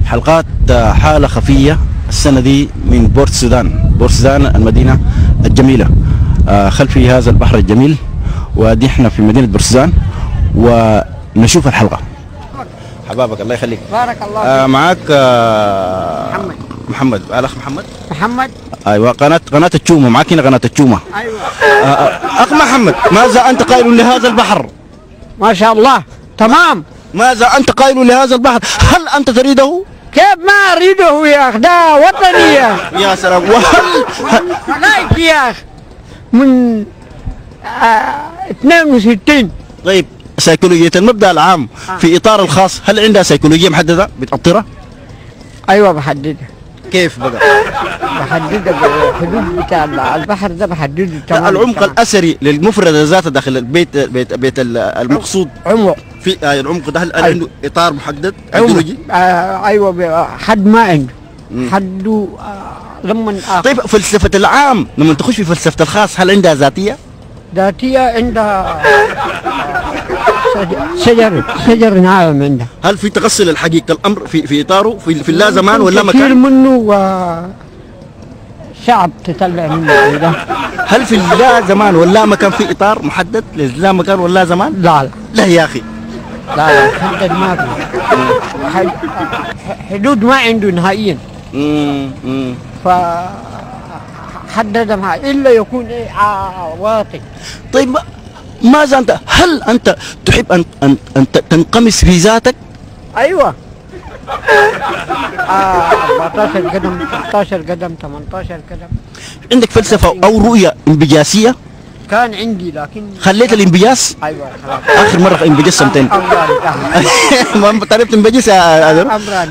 حلقات حالة خفية السنة دي من بورت السودان. بورت السودان المدينة الجميلة خلفي هذا البحر الجميل، ودي احنا في مدينة بورت السودان ونشوف الحلقة. حبابك الله يخليك. بارك الله فيك. معاك محمد. الأخ محمد. أيوة، قناة التشومة معاك هنا، قناة التشومة. ايوه. أخ محمد، ماذا أنت قائل لهذا البحر؟ ما شاء الله تمام. ماذا أنت قائل لهذا البحر؟ هل أنت تريده؟ كيف ما اريده يا اخ، ده وطني يا اخ. يا سلام. لايك يا اخ من 62. طيب، سيكولوجية المبدأ العام في إطار الخاص، هل عندها سيكولوجية محددة بتأطرها؟ ايوه بحددها. كيف بقى؟ بحددها بالحدود بتاع البحر ده، بحدده تمام. العمق الأثري للمفردة ذاتها داخل البيت المقصود عمق في العمق ده، هل أيوة. عنده إطار محدد عمق. ايديولوجي؟ ايوه، حد ما عنده حده لما طيب، فلسفة العام لما تخش في فلسفة الخاص هل عندها ذاتية؟ ذاتية عندها شجر ناعم عندها. هل في تغسل الحقيقة الأمر في إطاره في اللا زمان ولا كثير مكان؟ منه شعب تطلع منه ده. هل في اللا زمان ولا مكان في إطار محدد للا مكان ولا زمان؟ لا لا يا أخي. لا محدد ما في. حدود ما عنده نهائيا. ف حدد معها الا يكون واطي. طيب، ماذا أنت؟ هل أنت تحب أن تنقمس في ذاتك؟ ايوه. 14 قدم 16 قدم 18 قدم. عندك فلسفة أو رؤية انبجاسية؟ كان عندي لكن خليت الانبجاس؟ ايوه خلاص. آخر مرة انبجست متين. ما تعرف تنبجس يا أدر؟ امران